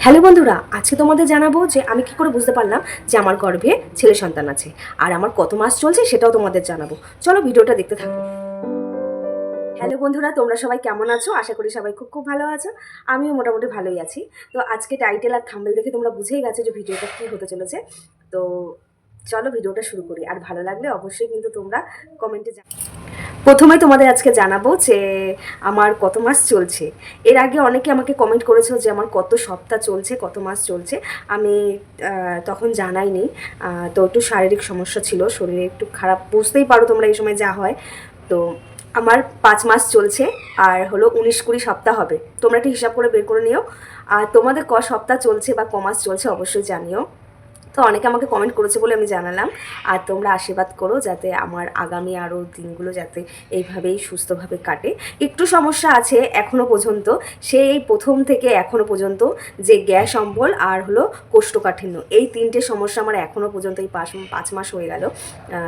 Hello বন্ধুরা, আজকে তোমাদের জানাবো যে আমি কি করে বুঝতে পারলাম যে আমার গর্ভে ছেলে সন্তান আছে আর আমার কত মাস চলছে সেটাও তোমাদের জানাবো। চলো ভিডিওটা দেখতে থাকো। হ্যালো বন্ধুরা, তোমরা সবাই কেমন আছো? আশা করি সবাই খুব খুব ভালো আছো। আমিও মোটামুটি ভালোই আছি। তো আজকে টাইটেল আর থাম্বনেল দেখে তোমরা বুঝেই গেছো যে ভিডিওটা কী হতে চলেছে। তো চলো ভিডিওটা শুরু করি। আর ভালো লাগলে অবশ্যই কিন্তু তোমরা কমেন্টে প্রথমে তোমাদের আজকে জানাবো যে আমার কত মাস চলছে। এর আগে অনেকে আমাকে কমেন্ট করেছো যে আমার কত সপ্তাহ চলছে, কত মাস চলছে। আমি তখন জানাইনি। তো একটু শারীরিক সমস্যা ছিল, শরীরে একটু খারাপ, বুঝতেই পারো তোমরা এই সময় যা হয়। তো আমার 5 মাস চলছে আর হলো 19-20 সপ্তাহ হবে। তোমরা একটু হিসাব করে বের করে নিও। আর তোমাদের ক সপ্তাহ চলছে বা ক মাস চলছে অবশ্যই জানিও। তো অনেকে আমাকে কমেন্ট করেছে বলে আমি জানালাম। আর তোমরা আশীর্বাদ করো যাতে আমার আগামী আরও দিনগুলো যাতে এইভাবেই সুস্থভাবে কাটে। একটু সমস্যা আছে এখনও পর্যন্ত, সেই প্রথম থেকে এখনও পর্যন্ত, যে গ্যাস অম্বল আর হলো কোষ্ঠকাঠিন্য, এই তিনটে সমস্যা আমার এখনও পর্যন্ত এই 5 মাস হয়ে গেল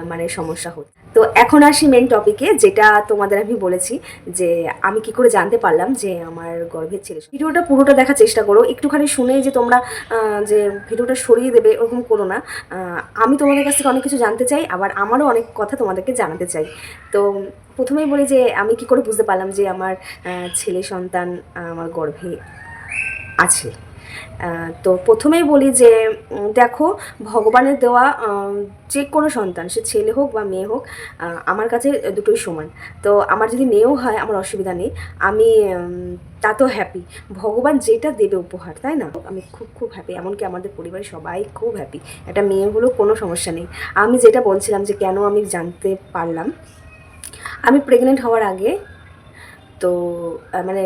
মানে সমস্যা হচ্ছে। তো এখন আসি মেন টপিকে, যেটা তোমাদের আমি বলেছি যে আমি কি করে জানতে পারলাম যে আমার গর্ভের ছেলে। ভিডিওটা পুরোটা দেখার চেষ্টা করো, একটুখানি শুনেই যে তোমরা যে ভিডিওটা সরিয়ে দেবে ওরকম করো না। আমি তোমাদের কাছ থেকে অনেক কিছু জানতে চাই, আবার আমারও অনেক কথা তোমাদেরকে জানাতে চাই। তো প্রথমেই বলি যে আমি কি করে বুঝতে পারলাম যে আমার ছেলে সন্তান আমার গর্ভে আছে। তো প্রথমেই বলি যে দেখো, ভগবানের দেওয়া যে কোনো সন্তান, সে ছেলে হোক বা মেয়ে হোক, আমার কাছে দুটোই সমান। তো আমার যদি মেয়েও হয় আমার অসুবিধা নেই, আমি তা তো হ্যাপি। ভগবান যেটা দেবে উপহার, তাই না? আমি খুব খুব হ্যাপি, এমনকি আমাদের পরিবারের সবাই খুব হ্যাপি। একটা মেয়ে হলেও কোনো সমস্যা নেই। আমি যেটা বলছিলাম যে কেন আমি জানতে পারলাম, আমি প্রেগনেন্ট হওয়ার আগে, তো মানে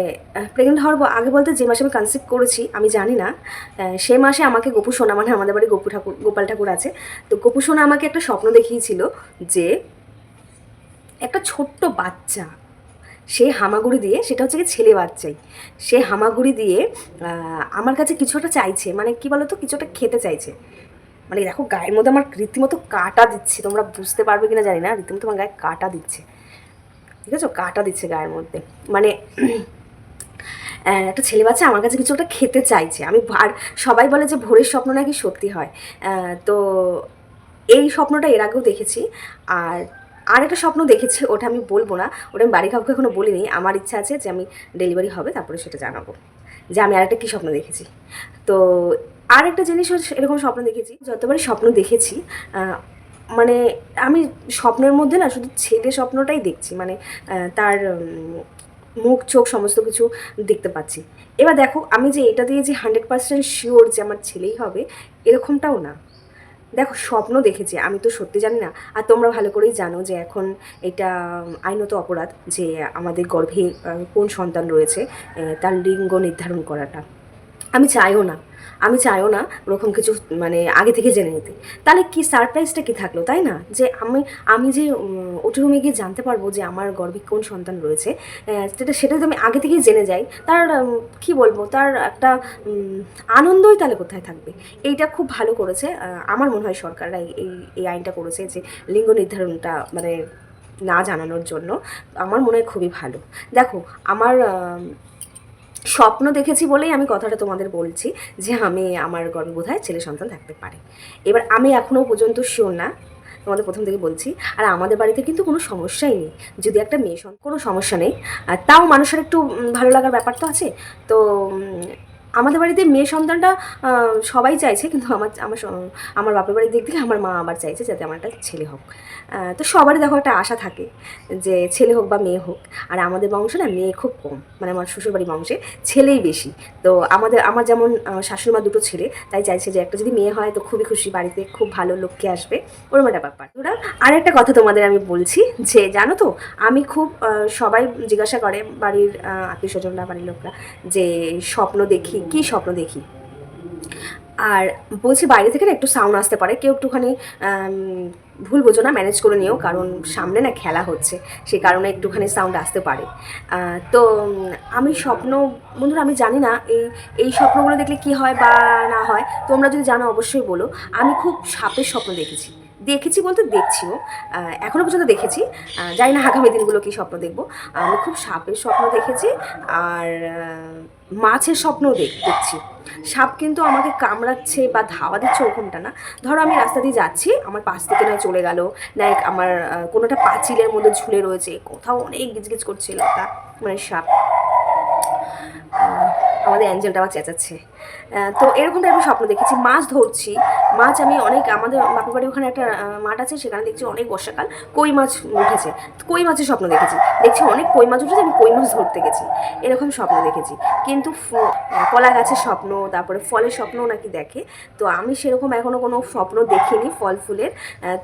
প্রেগনেন্ট হওয়ার আগে বলতে যে মাসে আমি কনসিভ করেছি আমি জানি না, সে মাসে আমাকে গোপু সোনা, মানে আমাদের বাড়ি গোপাল ঠাকুর আছে, তো গোপু সোনা আমাকে একটা স্বপ্ন দেখিয়েছিল যে একটা ছোট্ট বাচ্চা, সে হামাগুড়ি দিয়ে, সেটা হচ্ছে কি ছেলে বাচ্চাই, সে হামাগুড়ি দিয়ে আমার কাছে কিছু একটা চাইছে, মানে কি বলতো, কিছু একটা খেতে চাইছে। মানে দেখো গায়ের মধ্যে আমার রীতিমতো কাটা দিচ্ছে, তোমরা বুঝতে পারবে কিনা জানি না, রীতিমতো আমার গায়ে কাটা দিচ্ছে, ঠিক আছে? কাটা দিচ্ছে গায়ের মধ্যে। মানে একটা ছেলে বাচ্চা আমার কাছে কিছু একটা খেতে চাইছে। আমি আর সবাই বলে যে ভোরের স্বপ্ন নাকি সত্যি হয়। তো এই স্বপ্নটা এর আগেও দেখেছি। আর আরেকটা স্বপ্ন দেখেছি, ওটা আমি বলবো না, ওটা আমি বাড়ি কাউকে এখনও বলিনি। আমার ইচ্ছা আছে যে আমি ডেলিভারি হবে তারপরে সেটা জানাবো যে আমি আরেকটা কী স্বপ্ন দেখেছি। তো আরেকটা জিনিস হচ্ছে, এরকম স্বপ্ন দেখেছি, যতবারই স্বপ্ন দেখেছি মানে আমি স্বপ্নের মধ্যে না শুধু ছেলে স্বপ্নটাই দেখছি, মানে তার মুখ চোখ সমস্ত কিছু দেখতে পাচ্ছি। এবার দেখো, আমি যে এটা দিয়ে যে 100% শিওর যে আমার ছেলেই হবে এরকমটাও না। দেখো স্বপ্ন দেখেছি, আমি তো সত্যি জানি না। আর তোমরা ভালো করেই জানো যে এখন এটা আইনত অপরাধ যে আমাদের গর্ভে কোন সন্তান রয়েছে তার লিঙ্গ নির্ধারণ করাটা। আমি চাইও না, আমি চাইও না ওরকম কিছু মানে আগে থেকে জেনে নিতে। তাহলে কি সারপ্রাইজটা কি থাকলো, তাই না? যে আমি যে ওটি রুমে গিয়ে জানতে পারবো যে আমার গর্ভে কোন সন্তান রয়েছে, সেটা যদি আমি আগে থেকেই জেনে যাই, তার কি বলবো, তার একটা আনন্দই তাহলে কোথায় থাকবে। এইটা খুব ভালো করেছে আমার মনে হয় সরকাররা এই আইনটা করেছে যে লিঙ্গ নির্ধারণটা মানে না জানানোর জন্য। আমার মনে হয় খুবই ভালো। দেখো আমার স্বপ্ন দেখেছি বলেই আমি কথাটা তোমাদের বলছি যে আমার গর্ভে বোধহয় ছেলে সন্তান থাকতে পারে। এবার আমি এখনও পর্যন্ত শিওর না, তোমাদের প্রথম থেকে বলছি। আর আমাদের বাড়িতে কিন্তু কোনো সমস্যাই নেই, যদি একটা মেয়ে কোনো সমস্যা নেই। তাও মানুষের একটু ভালো লাগার ব্যাপার তো আছে। তো আমাদের বাড়িতে মেয়ে সন্তানটা সবাই চাইছে, কিন্তু আমার বাপের বাড়ির দিক থেকে আমার মা আবার চাইছে যাতে আমার একটা ছেলে হোক। তো সবারই দেখো একটা আশা থাকে যে ছেলে হোক বা মেয়ে হোক। আর আমাদের বংশে না মেয়ে খুব কম, মানে আমার শ্বশুরবাড়ির বংশে ছেলেই বেশি। তো আমার যেমন শাশুড়ি মা দুটো ছেলে, তাই চাইছে যে একটা যদি মেয়ে হয় তো খুবই খুশি, বাড়িতে খুব ভালো লক্ষ্মী আসবে, ওরকম একটা ব্যাপার। ওরা আর একটা কথা তোমাদের আমি বলছি যে জানো তো, আমি খুব সবাই জিজ্ঞাসা করে বাড়ির আত্মীয় স্বজনরা, বাড়ির লোকরা, যে স্বপ্ন দেখি, কী স্বপ্ন দেখি। আর বলছি বাইরে থেকে না একটু সাউন্ড আসতে পারে, কেউ একটুখানি ভুল বোঝো না, ম্যানেজ করে নিও, কারণ সামনে না খেলা হচ্ছে, সেই কারণে একটুখানি সাউন্ড আসতে পারে। তো আমি স্বপ্ন, বন্ধুরা আমি জানি না এই স্বপ্নগুলো দেখলে কি হয় বা না হয়, তোমরা যদি জানো অবশ্যই বলো। আমি খুব সাপের স্বপ্ন দেখেছি বলতে দেখছিও, এখনও পর্যন্ত দেখেছি। জানি না আগামী দিনগুলো কী স্বপ্ন দেখবো। আমি খুব সাপের স্বপ্ন দেখেছি। আর মাছের স্বপ্ন দেখছি। সাপ কিন্তু আমাকে কামড়াচ্ছে বা ধাওয়া দিচ্ছে ওরকমটা না। ধরো আমি রাস্তা দিয়ে যাচ্ছি, আমার পাশ থেকে নয় চলে গেল, নয় আমার কোনোটা পাঁচিলের মধ্যে ঝুলে রয়েছে, কোথাও অনেক গিজগিজ করছিল তা মানে সাপ। আমাদের অ্যাঞ্জেলটা আবার চেঁচাচ্ছে। তো এরকম টাইপের স্বপ্ন দেখেছি। মাছ ধরছি, মাছ আমি অনেক, আমাদের বাপের বাড়ির ওখানে একটা মাঠ আছে, সেখানে দেখছি অনেক বর্ষাকাল কই মাছ উঠেছে। কই মাছের স্বপ্ন দেখছি অনেক কই মাছ উঠেছে, আমি কই মাছ ধরতে গেছি, এরকম স্বপ্ন দেখেছি। কিন্তু কলা গাছের স্বপ্ন, তারপরে ফলের স্বপ্নও নাকি দেখে। তো আমি সেরকম এখনও কোনো স্বপ্ন দেখিনি ফল ফুলের।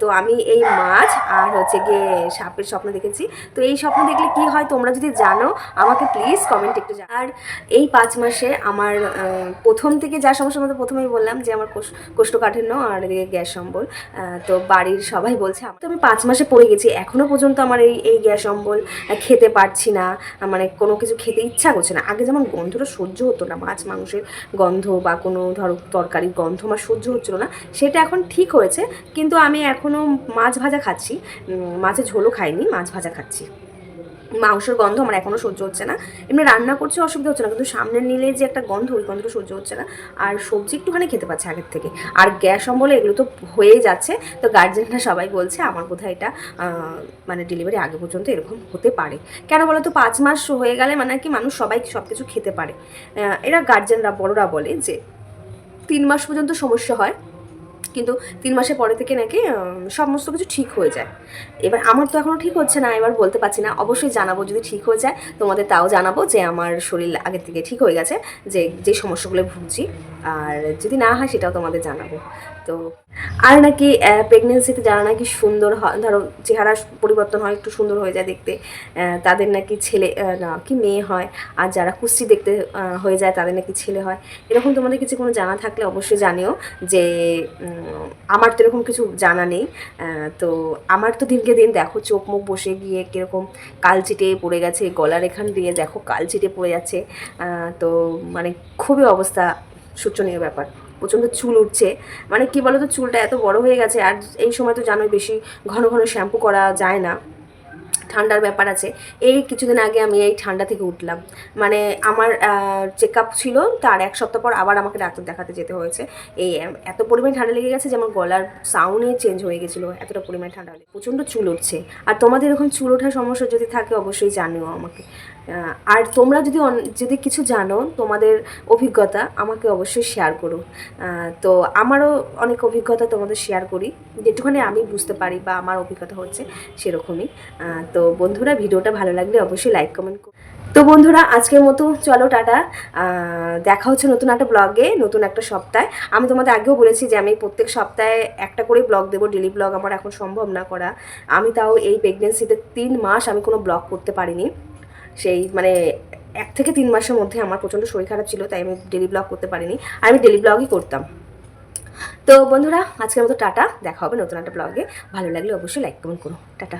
তো আমি এই মাছ আর হচ্ছে গিয়ে সাপের স্বপ্ন দেখেছি। তো এই স্বপ্ন দেখলে কি হয় তোমরা যদি জানো আমাকে প্লিজ কমেন্ট একটু জানাও। আর এই 5 মাসে আমার প্রথম থেকে যা সমস্যার মধ্যে প্রথমেই বললাম যে আমার কোষ্ঠকাঠিন্য আর এদিকে গ্যাস অম্বল। তো বাড়ির সবাই বলছে, তো আমি 5 মাসে পড়ে গেছি, এখনও পর্যন্ত আমার এই গ্যাস অম্বল, খেতে পারছি না, মানে কোনো কিছু খেতে ইচ্ছা করছে না। আগে যেমন গন্ধটা সহ্য হতো না, মাছ মাংসের গন্ধ বা কোনো ধরো তরকারির গন্ধ আমার সহ্য হচ্ছিল না, সেটা এখন ঠিক হয়েছে। কিন্তু আমি এখনও মাছ ভাজা খাচ্ছি, মাছের ঝোলও খাইনি, মাছ ভাজা খাচ্ছি। মাংসের গন্ধ আমার এখনও সহ্য হচ্ছে না। এমনি রান্না করছে অসুবিধা হচ্ছে না, কিন্তু সামনে নিলে যে একটা গন্ধ, ওই গন্ধটা সহ্য হচ্ছে না। আর সবজি একটুখানি খেতে পাচ্ছে আগের থেকে। আর গ্যাস অম্বলে এগুলো তো হয়েই যাচ্ছে। তো গার্জেনরা সবাই বলছে আমার বোধহয় এটা মানে ডেলিভারি আগে পর্যন্ত এরকম হতে পারে। কেন বলো তো, 5 মাস হয়ে গেলে মানে কি মানুষ সবাই সব কিছু খেতে পারে। এরা গার্জেনরা বড়রা বলে যে 3 মাস পর্যন্ত সমস্যা হয়, কিন্তু 3 মাসের পরে থেকে নাকি সমস্ত কিছু ঠিক হয়ে যায়। এবার আমার তো এখনও ঠিক হচ্ছে না, এবার বলতে পারছি না। অবশ্যই জানাবো যদি ঠিক হয়ে যায়, তোমাদের তাও জানাবো যে আমার শরীর আগের থেকে ঠিক হয়ে গেছে, যে সমস্যাগুলো ভুগছি। আর যদি না হয় সেটাও তোমাদের জানাবো। তো আর নাকি প্রেগনেন্সিতে যারা নাকি সুন্দর হয়, ধরো চেহারা পরিবর্তন হয়, একটু সুন্দর হয়ে যায় দেখতে, তাদের নাকি ছেলে না কি মেয়ে হয়। আর যারা কুষ্টি দেখতে হয়ে যায় তাদের নাকি ছেলে হয়। এরকম তোমাদের কিছু কোনো জানা থাকলে অবশ্যই জানিও। যে আমার তো এরকম কিছু জানা নেই। তো আমার তো দিনকে দিন দেখো চোখ মুখ বসে গিয়ে কীরকম কালচিটে পড়ে গেছে, গলার এখান দিয়ে দেখো কালচিটে পড়ে যাচ্ছে। তো মানে খুবই অবস্থা শোচনীয় ব্যাপার। প্রচণ্ড চুল উঠছে, মানে কী বলো তো, চুলটা এত বড় হয়ে গেছে। আর এই সময় তো জানোই বেশি ঘন ঘন শ্যাম্পু করা যায় না, ঠান্ডার ব্যাপার আছে। এই কিছুদিন আগে আমি এই ঠান্ডা থেকে উঠলাম, মানে আমার চেক আপ ছিল, তার 1 সপ্তাহ পর আবার আমাকে ডাক্তার দেখাতে যেতে হয়েছে। এই এত পরিমাণে ঠান্ডা লেগে গেছে যে আমার গলার সাউন্ডে চেঞ্জ হয়ে গেছিলো, এতটা পরিমাণে ঠান্ডা লেগে প্রচণ্ড চুল উঠছে। আর তোমাদের এরকম চুল ওঠার সমস্যা যদি থাকে অবশ্যই জানিও আমাকে। আর তোমরা যদি কিছু জানো, তোমাদের অভিজ্ঞতা আমাকে অবশ্যই শেয়ার করো। তো আমারও অনেক অভিজ্ঞতা তোমাদের শেয়ার করি, যেটুখানি আমি বুঝতে পারি বা আমার অভিজ্ঞতা হচ্ছে সেরকমই। তো বন্ধুরা, ভিডিওটা ভালো লাগলে অবশ্যই লাইক কমেন্ট করো। তো বন্ধুরা, আজকের মতো চলো টাটা। দেখা হচ্ছে নতুন একটা ব্লগে, নতুন একটা সপ্তাহে। আমি তোমাদের আগেও বলেছি যে আমি প্রত্যেক সপ্তাহে একটা করে ব্লগ দেবো, ডেলি ব্লগ আমার এখন সম্ভব না করা। আমি তাও এই প্রেগনেন্সিতে 3 মাস আমি কোনো ব্লগ করতে পারিনি। সেই মানে 1 থেকে 3 মাসের মধ্যে আমার প্রচণ্ড শরীর খারাপ ছিল, তাই আমি ডেলি ব্লগ করতে পারিনি। আর আমি ডেলি ব্লগই করতাম। তো বন্ধুরা, আজকের মতো টাটা, দেখা হবে নতুন একটা ব্লগে। ভালো লাগলে অবশ্যই লাইক কমেন্ট করো। টাটা।